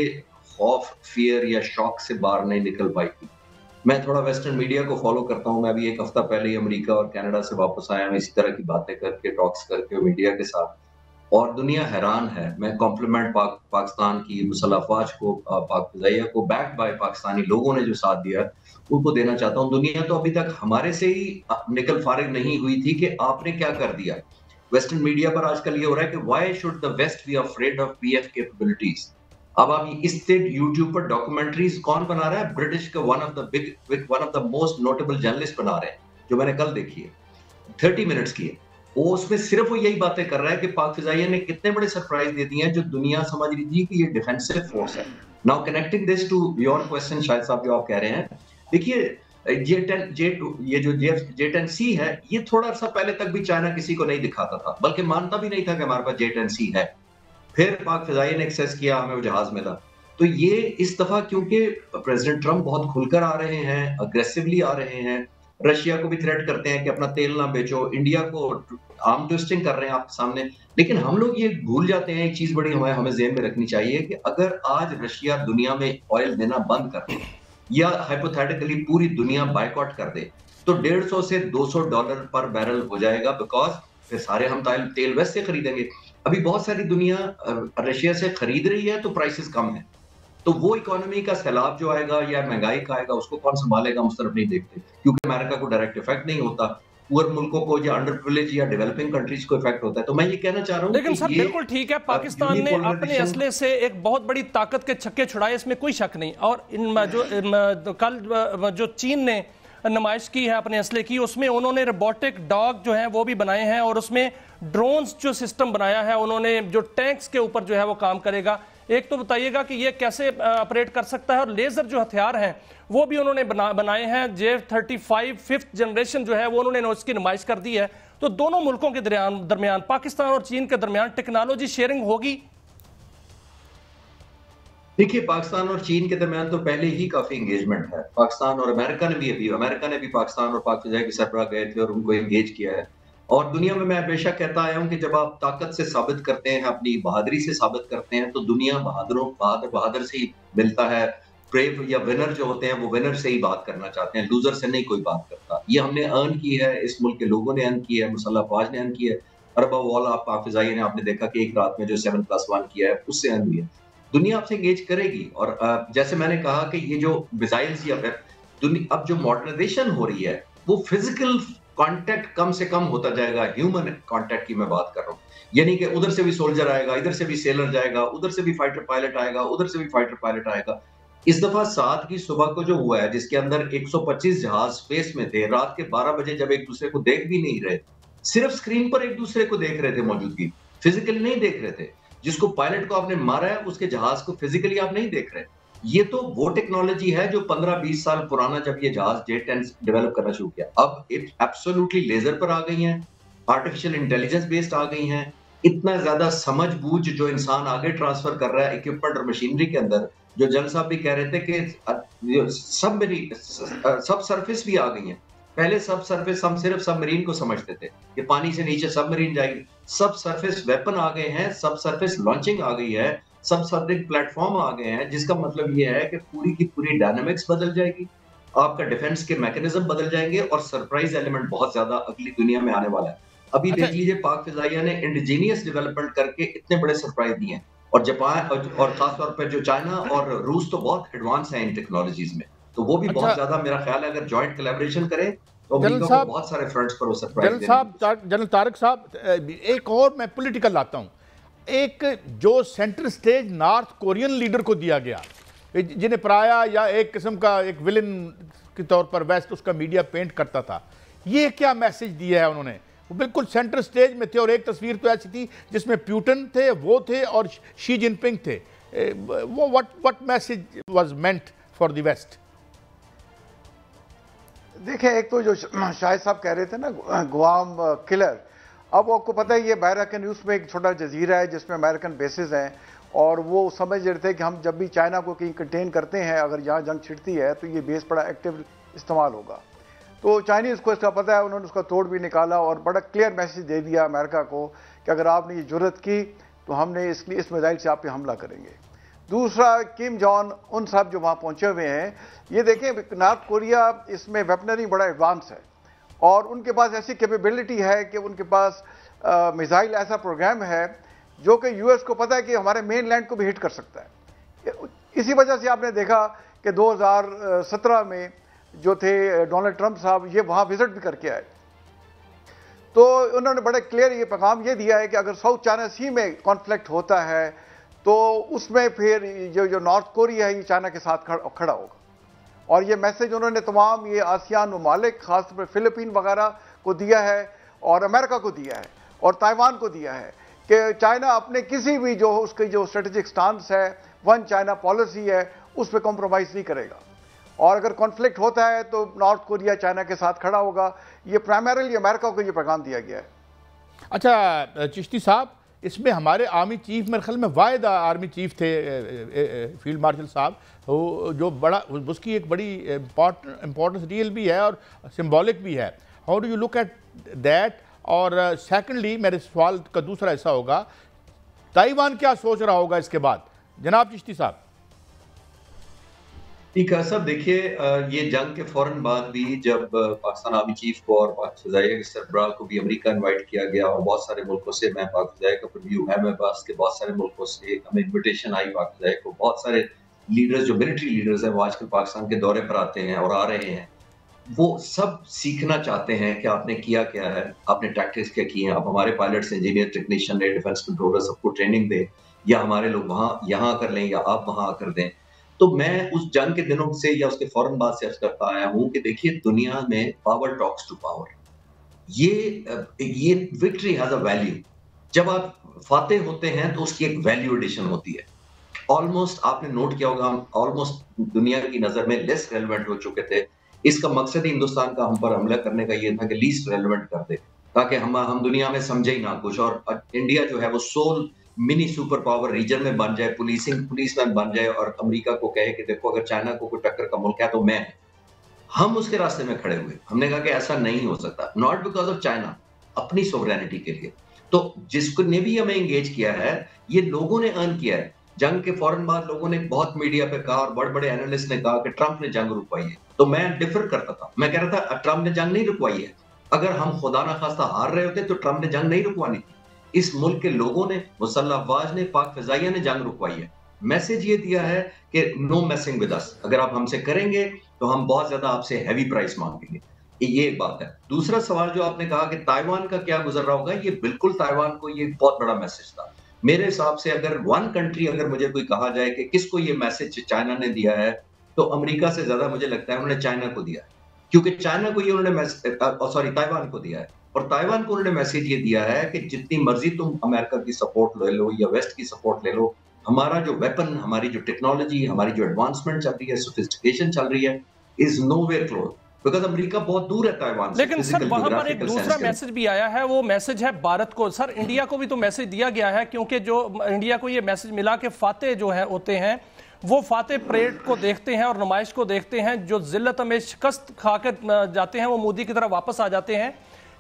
خوف، فیئر یا شوق سے باہر نہیں نکل پائی تھی۔ میں تھوڑا ویسٹرن میڈیا کو فالو کرتا ہوں، میں ابھی 1 ہفتہ پہلے ہی امریکہ اور کینیڈا سے واپس آیا ہوں، اسی طرح کی باتیں کر کے، ٹاکس کر کے میڈیا کے ساتھ، اور دنیا حیران ہے۔ میں کمپلیمنٹ پاکستان کی مسلح افواج کو، پاک فضائیہ کو، بیک بائی پاکستانی لوگوں نے جو ساتھ دیا ان کو دینا چاہتا ہوں۔ دنیا تو ابھی تک ہمارے سے ہی نکل فارغ نہیں ہوئی تھی کہ آپ نے کیا کر دیا۔ ویسٹرن میڈیا پر آج کل یہ ہو رہا ہے کہ why should the west be afraid of PF capabilities. اب آپ اس سے یوٹیوب پر ڈاکومنٹریز کون بنا رہا ہے؟ برٹش کا one of the most notable journalist بنا رہے ہیں، جو میں نے کل دیکھی ہے، 30 منٹس کی ہے۔ وہ اس میں صرف وہ یہی باتیں کر رہا ہے کہ پاک فضائیہ نے کتنے بڑے سرپرائز دے دیے ہیں جو دنیا سمجھ رہی تھی کہ یہ ڈیفینسو فورس ہے۔ Now connecting this to your question Shahid sahab, جو آپ کہہ رہے ہیں، دیکھیے یہ جو J-10C ہے، یہ تھوڑا سا پہلے تک بھی چائنا کسی کو نہیں دکھاتا تھا، بلکہ مانتا بھی نہیں تھا کہ ہمارے پاس J-10C ہے۔ پھر پاک فضائیہ نے ایکسیس کیا، ہمیں وہ جہاز ملا۔ تو یہ اس دفعہ کیونکہ پریزیڈنٹ ٹرمپ بہت کھل کر آ رہے ہیں، اگریسولی آ رہے ہیں، رشیا کو بھی تھریٹ کرتے ہیں کہ اپنا تیل نہ بیچو، انڈیا کو آرم ٹویسٹنگ کر رہے ہیں آپ کے سامنے، لیکن ہم لوگ یہ بھول جاتے ہیں، ایک چیز بڑی ہمیں ذہن میں رکھنی چاہیے کہ اگر آج رشیا دنیا میں آئل دینا بند کر دے یا ہائپوتھیٹیکلی پوری دنیا بائیکاٹ کر دے تو $150 سے $200 پر بیرل ہو جائے گا، بیکاز پھر سارے ہم تیل ویسٹ سے خریدیں گے۔ ابھی بہت ساری دنیا رشیا سے خرید رہی ہے تو پرائسز کم ہیں، تو وہ اکانومی کا سیلاب جو آئے گا یا مہنگائی کا آئے گا اس کو کون سنبھالے گا، ہم اس طرف نہیں دیکھتے، کیونکہ امریکہ کو ڈائریکٹ افیکٹ نہیں ہوتا، پور ملکوں کو یا انڈر پرولیج یا ڈیولپنگ کنٹریز کو افیکٹ ہوتا ہے۔ تو میں یہ کہنا چاہ رہا ہوں لیکن سر بالکل ٹھیک ہے، پاکستان نے اپنے اسلحے سے ایک بہت بڑی طاقت کے چھکے چھڑائے، اس میں کوئی شک نہیں، اور کل جو چین نے نمائش کی ہے اپنے اسلحے کی، اس میں انہوں نے روبوٹک ڈاگ جو ہیں وہ بھی بنائے ہیں، اور اس میں ڈرونز جو سسٹم بنایا ہے انہوں نے، جو ٹینکس کے اوپر جو ہے وہ کام کرے گا۔ ایک تو بتائیے گا کہ یہ کیسے آپریٹ کر سکتا ہے، اور لیزر جو ہتھیار ہیں وہ بھی انہوں نے بنائے ہیں، J-35 5th جنریشن جو ہے وہ انہوں نے اس کی نمائش کر دی ہے۔ تو دونوں ملکوں کے درمیان، پاکستان اور چین کے درمیان ٹیکنالوجی شیئرنگ ہوگی؟ دیکھیے پاکستان اور چین کے درمیان تو پہلے ہی کافی انگیجمنٹ ہے، پاکستان اور امریکہ نے بھی پاکستان اور پاک فضائیہ کے سربراہ گئے تھے اور ان کو انگیج کیا ہے۔ اور دنیا میں ہمیشہ کہتا آیا ہوں کہ جب آپ طاقت سے ثابت کرتے ہیں، اپنی بہادری سے ثابت کرتے ہیں، تو دنیا بہادر سے ہی ملتا ہے۔ بریو یا ونر جو ہوتے ہیں وہ ونر سے ہی بات کرنا چاہتے ہیں، لوزر سے نہیں کوئی بات کرتا۔ یہ ہم نے ارن کی ہے، اس ملک کے لوگوں نے ارن کی ہے، مسلح افواج نے ارن کی ہے، اربا والا پاک فضائیہ نے، آپ نے دیکھا کہ ایک رات میں جو 7+1 کیا ہے اس سے ارن ہوئی ہے۔ دنیا آپ سے انگیج کرے گی، اور جیسے میں نے کہا کہ یہ جو میزائلز یا اب جو ماڈرنائزیشن ہو رہی ہے وہ فزیکل کانٹیکٹ کم سے کم ہوتا جائے گا. ہیومن کانٹیکٹ کی میں بات کر رہا ہوں, یعنی کہ ادھر سے بھی سولجر آئے گا, ادھر سے بھی سیلر جائے گا, ادھر سے بھی فائٹر پائلٹ آئے گا, ادھر سے بھی فائٹر پائلٹ آئے گا. اس دفعہ 7 کی صبح کو جو ہوا ہے, جس کے اندر 125 جہاز اسپیس میں تھے, رات کے 12 بجے جب ایک دوسرے کو دیکھ بھی نہیں رہے, صرف اسکرین پر ایک دوسرے کو دیکھ رہے تھے موجودگی, فزیکلی نہیں دیکھ رہے تھے. جس کو پائلٹ کو آپ نے مارا ہے اس کے جہاز کو فزیکلی آپ نہیں دیکھ رہے. یہ تو وہ ٹیکنالوجی ہے جو 15-20 سال پرانا جب یہ جہاز جیٹ 10 ڈیولپ کرنا شروع کیا, اب ایبسولوٹلی لیزر پر آ گئی ہیں, آرٹیفیشیل انٹیلیجنس بیسڈ آ گئی ہیں. اتنا زیادہ سمجھ بوجھ جو انسان آگے ٹرانسفر کر رہا ہے اکوپمنٹ اور مشینری کے اندر, جو جل صاحب بھی کہہ رہے تھے کہ سب سرفیس بھی آ گئی ہیں. پہلے سب سرفیس ہم صرف سب مرین کو سمجھتے تھے کہ پانی سے نیچے سب مرین جائے گی. سب سرفیس ویپن آ گئے ہیں, سب سرفیس لانچنگ آ گئی ہے, سب سرفیس پلیٹ فارم آ گئے ہیں, جس کا مطلب یہ ہے کہ پوری کی پوری ڈائنامکس بدل جائے گی, آپ کا ڈیفنس کے میکینزم بدل جائیں گے, اور سرپرائز ایلیمنٹ بہت زیادہ اگلی دنیا میں آنے والا ہے. ابھی دیکھ لیجئے پاک فضائیہ نے انڈیجینیس ڈیولپمنٹ کر کے اتنے بڑے سرپرائز دیے ہیں, اور جاپان اور خاص طور پر جو چائنا اور روس تو بہت ایڈوانس ہیں ان ٹیکنالوجیز میں, تو وہ بھی بہت زیادہ میرا خیال ہے اگر جوائنٹ کولیبریشن کریں تو امریکہ کو بہت سارے فرنٹس پر وہ سرپرائز دیں گے. جنرل طارق صاحب, ایک اور میں پولیٹیکل لاتا ہوں. ایک جو centre stage north Korean leader کو دیا گیا, جنہیں پرایا یا ایک قسم کا ایک ولن کے طور پر ویسٹ اس کا میڈیا پینٹ کرتا تھا, یہ کیا میسج دیا ہے انہوں نے؟ وہ بالکل سینٹر سٹیج میں تھے, اور ایک تصویر تو ایسی تھی جس میں پیوٹن تھے, وہ تھے, اور شی جن پنگ تھے. وہ what message was meant for the West؟ دیکھیں, ایک تو جو شاہد صاحب کہہ رہے تھے نا گوام کلر, اب آپ کو پتہ ہے یہ بحیرہ کنیوس میں ایک چھوٹا جزیرہ ہے جس میں امریکن بیسز ہیں, اور وہ سمجھ رہے تھے کہ ہم جب بھی چائنا کو کہیں کنٹین کرتے ہیں, اگر یہاں جنگ چھڑتی ہے تو یہ بیس بڑا ایکٹیو استعمال ہوگا. تو چائنیز کو اس کا پتہ ہے, انہوں نے اس کا توڑ بھی نکالا اور بڑا کلیئر میسج دے دیا امریکہ کو کہ اگر آپ نے یہ جرت کی تو ہم نے اس میزائل سے آپ پہ حملہ کریں گے. دوسرا, کیم جان ان صاحب جو وہاں پہنچے ہوئے ہیں, یہ دیکھیں نارتھ کوریا اس میں ویپنری بڑا ایڈوانس ہے, اور ان کے پاس ایسی کیپیبلٹی ہے کہ ان کے پاس میزائل ایسا پروگرام ہے جو کہ یو ایس کو پتہ ہے کہ ہمارے مین لینڈ کو بھی ہٹ کر سکتا ہے. اسی وجہ سے آپ نے دیکھا کہ 2017 میں جو تھے ڈونلڈ ٹرمپ صاحب, یہ وہاں وزٹ بھی کر کے آئے, تو انہوں نے بڑے کلیئر یہ پیغام یہ دیا ہے کہ اگر ساؤتھ چائنا سی میں کانفلکٹ ہوتا ہے تو اس میں پھر جو نارتھ کوریا ہے یہ چائنا کے ساتھ کھڑا ہوگا. اور یہ میسج انہوں نے تمام یہ آسیان ممالک خاص طور پر فلپین وغیرہ کو دیا ہے, اور امریکہ کو دیا ہے, اور تائیوان کو دیا ہے کہ چائنا اپنے کسی بھی جو اس کی جو اسٹریٹجک سٹانس ہے, ون چائنا پالیسی ہے, اس پہ کمپرومائز نہیں کرے گا, اور اگر کانفلکٹ ہوتا ہے تو نارتھ کوریا چائنا کے ساتھ کھڑا ہوگا. یہ پرائمریلی امریکہ کو یہ پیغام دیا گیا ہے. اچھا چشتی صاحب, اس میں ہمارے آرمی چیف میرے خیال میں واحد آرمی چیف تھے فیلڈ مارشل صاحب, جو بڑا اس کی ایک بڑی امپورٹنس ریئل بھی ہے اور سمبولک بھی ہے. How do you look at that? اور سیکنڈلی میرے سوال کا دوسرا حصہ ہوگا, تائیوان کیا سوچ رہا ہوگا اس کے بعد؟ جناب چشتی صاحب. ٹھیک ہے صاحب, دیکھیے یہ جنگ کے فوراً بعد بھی جب پاکستان آرمی چیف کو اور پاک فضائیہ کے سربراہ کو بھی امریکہ انوائٹ کیا گیا, اور بہت سارے ملکوں سے, میں پاک فضائیہ کا پریویو ہے میرے پاس کہ بہت سارے ملکوں سے ہمیں انویٹیشن آئی پاک فضائیہ کو, بہت سارے لیڈرز جو ملٹری لیڈرز ہیں وہ آج کل پاکستان کے دورے پر آتے ہیں اور آ رہے ہیں. وہ سب سیکھنا چاہتے ہیں کہ آپ نے کیا کیا ہے, آپ نے ٹیکٹکس کیا کی ہیں, آپ ہمارے pilots, engineer, technician, defence controller سب کو ٹریننگ دیں, یا ہمارے لوگ وہاں یہاں کر لیں یا آپ وہاں کر دیں. تو میں اس جنگ کے دنوں سے یا اس کے فوراً بعد سے عرض کرتا آیا ہوں کہ دیکھیے دنیا میں پاور ٹاکس ٹو پاور, یہ وکٹری ہیز اے ویلیو. جب آپ فاتح ہوتے ہیں تو اس کی ایک ویلیو ایڈیشن ہوتی ہے. آلموسٹ آپ نے نوٹ کیا ہوگا, ہم آلموسٹ دنیا کی نظر میں لیس ریلیونٹ ہو چکے تھے. اس کا مقصد ہی ہندوستان کا ہم پر حملہ کرنے کا یہ تھا کہ لیسٹ ریلیونٹ کر دے, تاکہ ہم دنیا میں سمجھے ہی نہ کچھ, اور انڈیا جو ہے وہ سول منی سپر پاور ریجن میں بن جائے, پولیس مین بن جائے, اور امریکہ کو کہے کہ دیکھو اگر چائنا کو کوئی ٹکر کا ملک ہے تو میں. ہم اس کے راستے میں کھڑے ہوئے, ہم نے کہا کہ ایسا نہیں ہو سکتا, ناٹ بیکاز آف چائنا, اپنی سوورینٹی کے لیے. تو جس کو نے بھی ہمیں انگیج کیا ہے یہ لوگوں نے ارن کیا ہے. جنگ کے فوراً بعد لوگوں نے بہت میڈیا پہ کہا, اور بڑے بڑے اینالسٹ نے کہا کہ ٹرمپ نے جنگ رکوائی ہے. تو میں ڈفر کرتا تھا, میں کہہ رہا تھا ٹرمپ نے جنگ نہیں رکوائی ہے. اگر ہم خدا نخواستہ ہار رہے ہوتے تو ٹرمپ نے جنگ نہیں رکوانی تھی. اس ملک کے لوگوں نے, مسلح افواج نے, پاک فضائیہ نے جنگ رکوائی ہے. میسج یہ دیا ہے کہ نو میسنگ ود اس, اگر آپ ہم سے کریں گے تو ہم بہت زیادہ آپ سے ہیوی پرائس مانگیں گے. یہ ایک بات ہے. دوسرا سوال جو آپ نے کہا کہ تائیوان کا کیا گزر رہا ہوگا, یہ بالکل تائیوان کو یہ بہت بڑا میسج تھا. میرے حساب سے اگر ون کنٹری اگر مجھے کوئی کہا جائے کہ کس کو یہ میسج چائنا نے دیا ہے, تو امریکہ سے زیادہ مجھے لگتا ہے انہوں نے چائنا کو دیا ہے. کیونکہ چائنا کو یہ انہوں نے تائیوان کو دیا ہے, اور تائیوان کو انہوں نے میسج یہ دیا ہے کہ جتنی مرضی تم امریکہ کی سپورٹ لے لو یا ویسٹ کی سپورٹ لے لو, ہمارا جو ویپن, ہماری جو ٹیکنالوجی, ہماری جو ایڈوانسمنٹ چل رہی ہے, سوفسٹیکیشن چل رہی ہے, از نو وے کلوز, بیکاز امریکہ بہت دور ہے تائیوان سے. لیکن سر وہاں پر ایک دوسرا میسج بھی آیا ہے, وہ میسج ہے بھارت کو. سر انڈیا کو بھی تو میسج دیا گیا ہے, کیونکہ جو انڈیا کو یہ میسج ملا کہ فاتح جو ہے ہوتے ہیں وہ فاتح پریڈ کو دیکھتے ہیں اور نمائش کو دیکھتے ہیں, جو ذلت میں شکست کھا کے جاتے ہیں وہ مودی کی طرح واپس آ جاتے ہیں.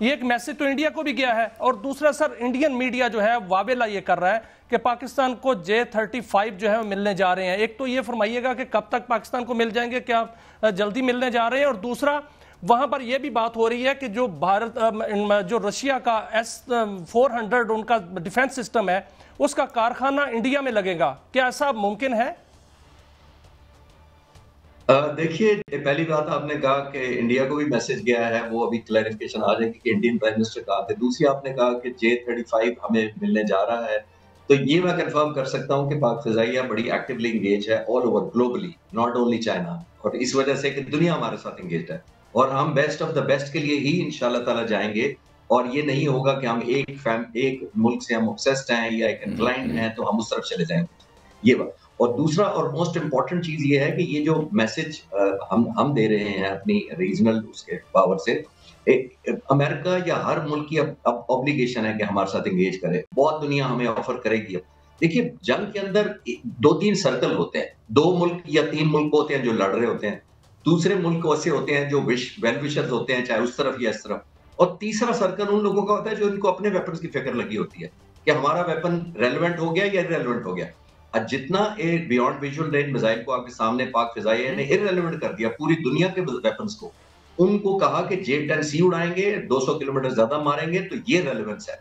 یہ ایک میسج تو انڈیا کو بھی گیا ہے. اور دوسرا سر انڈین میڈیا جو ہے واویلا یہ کر رہا ہے کہ پاکستان کو J-35 جو ہے ملنے جا رہے ہیں. ایک تو یہ فرمائیے گا کہ کب تک پاکستان کو مل جائیں گے, کیا جلدی ملنے جا رہے ہیں؟ اور دوسرا وہاں پر یہ بھی بات ہو رہی ہے کہ جو رشیا کا S-400 ان کا ڈیفنس سسٹم ہے, اس کا کارخانہ انڈیا میں لگے گا. کیا ایسا ممکن ہے؟ دیکھیے, پہلی بات آپ نے کہا کہ انڈیا کو بھی میسج گیا ہے, وہ ابھی کلیریفیکیشن آ جائے گی کہ انڈین پرائم منسٹر کہا تھے. دوسری آپ نے کہا کہ J-35 ہمیں ملنے جا رہا ہے, تو یہ میں کنفرم کر سکتا ہوں کہ پاک فضائیہ بڑی ایکٹیولی انگیج ہے all over globally, not only China, اور اس وجہ سے کہ دنیا ہمارے ساتھ انگیج ہے, اور ہم بیسٹ آف دا بیسٹ کے لیے ہی انشاءاللہ تعالیٰ جائیں گے. اور یہ نہیں ہوگا کہ ہم ایک ملک سے ہم obsessed ہیں یا ایک انکلائنڈ ہیں تو ہم اس طرف چلے جائیں گے, یہ بات. اور دوسرا اور موسٹ امپورٹنٹ چیز یہ ہے کہ یہ جو میسج ہم دے رہے ہیں اپنی ریجنل اس کے پاور سے, امریکہ یا ہر ملک کی اب obligation ہے کہ ہمارے ساتھ انگیج کرے. بہت دنیا ہمیں آفر کرے گی. دیکھیے, جنگ کے اندر 2-3 سرکل ہوتے ہیں, 2 ملک یا 3 ملک ہوتے ہیں جو لڑ رہے ہوتے ہیں, دوسرے ملک ایسے ہوتے ہیں جو ویل وشرز ہوتے ہیں, چاہے اس طرف یا اس طرف, اور تیسرا سرکل ان لوگوں کا ہوتا ہے جو ان کو اپنے ویپنز کی فکر لگی ہوتی ہے کہ ہمارا ویپن ریلیونٹ ہو گیا یا ارریلیونٹ ہو گیا. جتنا بیونڈ ویژول رینج میزائل کو آپ کے سامنے پاک فضائیہ نے ارریلیونٹ کر دیا پوری دنیا کے ویپنز کو, ان کو کہا کہ J-10C اڑائیں گے, 200 کلومیٹر زیادہ ماریں گے, تو یہ ریلیونس ہے.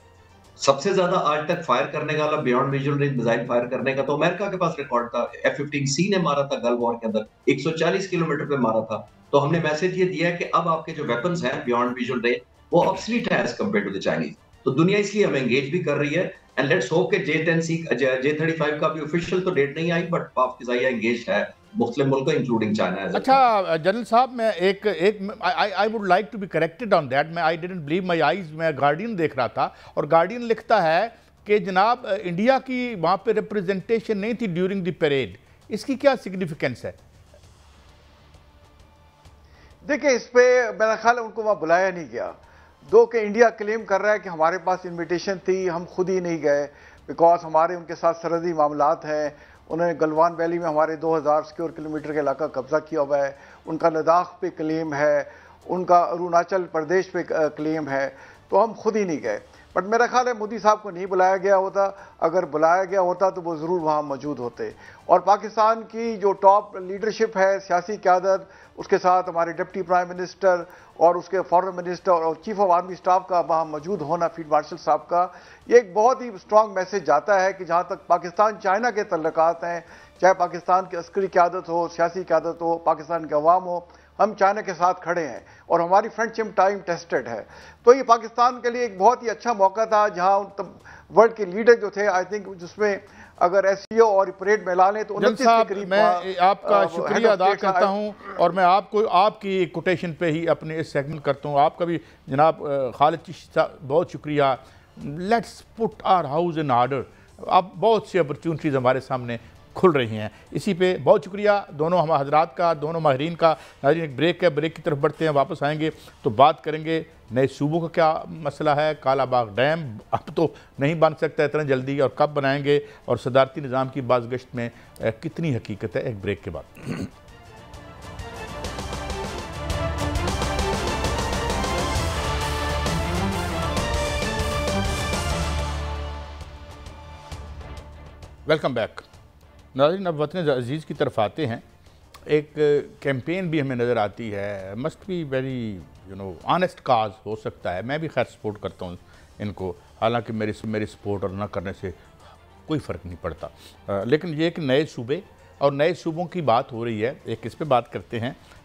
سب سے زیادہ آج تک فائر کرنے کا beyond visual range missile fire کرنے کا تو امریکہ کے پاس ریکارڈ تھا, F-15C نے مارا تھا گلف وار کے اندر, 140 کلومیٹر پہ مارا تھا. تو ہم نے میسج یہ دیا ہے کہ اب آپ کے جو ویپنز ہیں بیونڈ ویژول رینج وہ obsolete ہے as compare to the Chinese. تو دنیا اس لیے ہمیں انگیج بھی کر رہی ہے, اینڈ لیٹس ہوپ کہ J-35 کا بھی آفیشیل تو ڈیٹ نہیں آئی, بٹ پاک فضائیہ انگیج ہے مختلف ملکوں انکلوڈنگ چائنا. اچھا جنرل صاحب, میں ایک I would like to be corrected on that. I didn't believe my eyes. میں گارڈین دیکھ رہا تھا, اور گارڈین لکھتا ہے کہ جناب انڈیا کی وہاں پہ ریپریزنٹیشن نہیں تھی ڈیورنگ دی پیریڈ. اس کی کیا سگنیفیکنس ہے؟ دیکھیں, اس پہ میرا خیال ہے ان کو وہاں بلایا نہیں گیا. دو کہ انڈیا کلیم کر رہا ہے کہ ہمارے پاس انویٹیشن تھی, ہم خود ہی نہیں گئے بیکاز ہمارے ان کے ساتھ سرحدی معاملات ہیں. انہوں نے گلوان ویلی میں ہمارے 2000 اسکوائر کلومیٹر کے علاقہ قبضہ کیا ہوا ہے, ان کا لداخ پہ کلیم ہے, ان کا اروناچل پردیش پہ کلیم ہے, تو ہم خود ہی نہیں گئے. بٹ میرا خیال ہے مودی صاحب کو نہیں بلایا گیا ہوتا, اگر بلایا گیا ہوتا تو وہ ضرور وہاں موجود ہوتے. اور پاکستان کی جو ٹاپ لیڈرشپ ہے, سیاسی قیادت, اس کے ساتھ ہمارے ڈپٹی پرائم منسٹر اور اس کے فارن منسٹر اور چیف آف آرمی سٹاف کا وہاں موجود ہونا, فیلڈ مارشل صاحب کا, یہ ایک بہت ہی اسٹرانگ میسج جاتا ہے کہ جہاں تک پاکستان چائنا کے تعلقات ہیں, چاہے پاکستان کی عسکری قیادت ہو, سیاسی قیادت ہو, پاکستان کے عوام ہو, ہم چائنا کے ساتھ کھڑے ہیں اور ہماری فرینڈشپ ٹائم ٹیسٹڈ ہے. تو یہ پاکستان کے لیے ایک بہت ہی اچھا موقع تھا جہاں ورلڈ کے لیڈر جو تھے, آئی تھنک جس میں اگر SCO اور پریڈ میں لا لیں تو 29 کے قریب. میں آپ کا شکریہ ادا کرتا ہوں, اور میں آپ کو آپ کی کوٹیشن پہ ہی اپنے اس سیگمنٹ کرتا ہوں. آپ کا بھی جناب خالد چشتی صاحب بہت شکریہ. Let's put our house in order. اب بہت سی اپرچونٹیز ہمارے سامنے کھل رہی ہیں. اسی پہ بہت شکریہ دونوں ہم حضرات کا, دونوں ماہرین کا. ناظرین ایک بریک ہے, بریک کی طرف بڑھتے ہیں, واپس آئیں گے تو بات کریں گے نئے صوبوں کا کیا مسئلہ ہے, کالا باغ ڈیم اب تو نہیں بن سکتا اتنا جلدی, اور کب بنائیں گے, اور صدارتی نظام کی بازگشت میں کتنی حقیقت ہے. ایک بریک کے بعد. Welcome back. ناظرین اب وطن عزیز کی طرف آتے ہیں. ایک کیمپین بھی ہمیں نظر آتی ہے, must be very honest cause ہو سکتا ہے. میں بھی خیر سپورٹ کرتا ہوں ان کو, حالانکہ میری سپورٹ اور نہ کرنے سے کوئی فرق نہیں پڑتا. لیکن یہ کہ نئے صوبے اور نئے صوبوں کی بات ہو رہی ہے, ایک اس پہ بات کرتے ہیں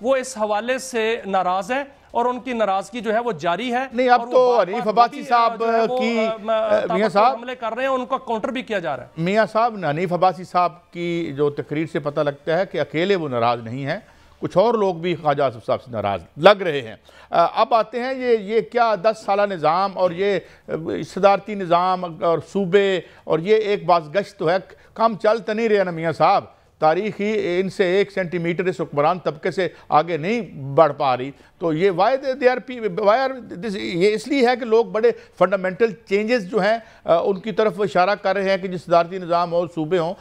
وہ اس حوالے سے ناراض ہیں اور ان کی ناراضگی جو ہے وہ جاری ہے. نہیں اب تو حنیف عباسی صاحب کی میاں صاحب حملے کر رہے ہیں، ان کا کاؤنٹر بھی کیا جا رہا ہے. میاں صاحب حنیف عباسی صاحب کی جو تقریر سے پتہ لگتا ہے کہ اکیلے وہ ناراض نہیں ہیں، کچھ اور لوگ بھی خواجہ آصف صاحب سے ناراض لگ رہے ہیں. اب آتے ہیں یہ کیا 10 سالہ نظام اور یہ صدارتی نظام اور صوبے اور یہ ایک باز گشت تو ہے، کام چل تو نہیں رہے نا میاں صاحب. تاریخی ان سے 1 سینٹی میٹر اس حکمران طبقے سے آگے نہیں بڑھ پا رہی. تو یہ یہ اس لیے ہے کہ لوگ بڑے فنڈامنٹل چینجز جو ہیں ان کی طرف اشارہ کر رہے ہیں کہ جس صدارتی نظام اور صوبے ہوں.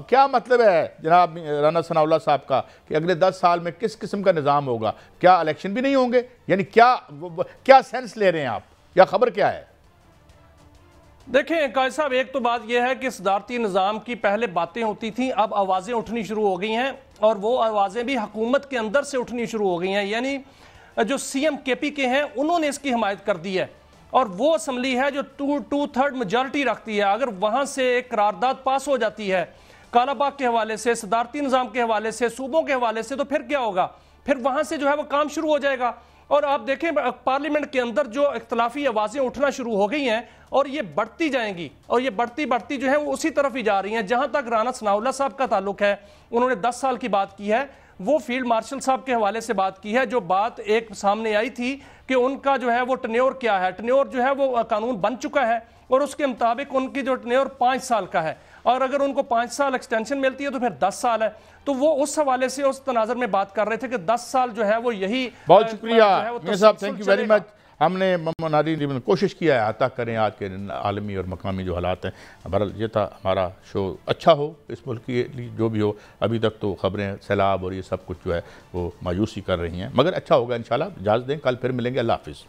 کیا مطلب ہے جناب رانا ثناء اللہ صاحب کا کہ اگلے 10 سال میں کس قسم کا نظام ہوگا؟ کیا الیکشن بھی نہیں ہوں گے؟ یعنی کیا سینس لے رہے ہیں آپ، یا خبر کیا ہے؟ دیکھیں قائد صاحب، ایک تو بات یہ ہے کہ صدارتی نظام کی پہلے باتیں ہوتی تھیں، اب آوازیں اٹھنی شروع ہو گئی ہیں، اور وہ آوازیں بھی حکومت کے اندر سے اٹھنی شروع ہو گئی ہیں. یعنی جو سی ایم کے پی کے ہیں انہوں نے اس کی حمایت کر دی ہے، اور وہ اسمبلی ہے جو 2/3 میجارٹی رکھتی ہے. اگر وہاں سے ایک قرارداد پاس ہو جاتی ہے کالا باغ کے حوالے سے، صدارتی نظام کے حوالے سے، صوبوں کے حوالے سے، تو پھر کیا ہوگا؟ پھر وہاں سے جو ہے وہ کام شروع ہو جائے گا. اور آپ دیکھیں پارلیمنٹ کے اندر جو اختلافی آوازیں اٹھنا شروع ہو گئی ہیں اور یہ بڑھتی جائیں گی، اور یہ بڑھتی جو ہیں وہ اسی طرف ہی جا رہی ہیں. جہاں تک رانا ثناء اللہ صاحب کا تعلق ہے، انہوں نے 10 سال کی بات کی ہے. وہ فیلڈ مارشل صاحب کے حوالے سے بات کی ہے. جو بات ایک سامنے آئی تھی کہ ان کا جو ہے وہ ٹنیور کیا ہے، ٹنیور جو ہے وہ قانون بن چکا ہے اور اس کے مطابق ان کی جو ٹنیور 5 سال کا ہے، اور اگر ان کو 5 سال ایکسٹینشن ملتی ہے تو پھر 10 سال ہے. تو وہ اس حوالے سے اس تناظر میں بات کر رہے تھے کہ 10 سال جو ہے وہ یہی. بہت شکریہ میاں صاحب، تھینک یو ویری مچ. ہم نے ناظرین کوشش کیا ہے احاطہ کریں آج کے عالمی اور مقامی جو حالات ہیں. بہرحال یہ تھا ہمارا شو اچھا ہو اس ملک کے لیے جو بھی ہو. ابھی تک تو خبریں سیلاب اور یہ سب کچھ جو ہے وہ مایوسی کر رہی ہیں، مگر اچھا ہوگا انشاءاللہ. اجازت دیں، کل پھر ملیں گے. اللہ حافظ.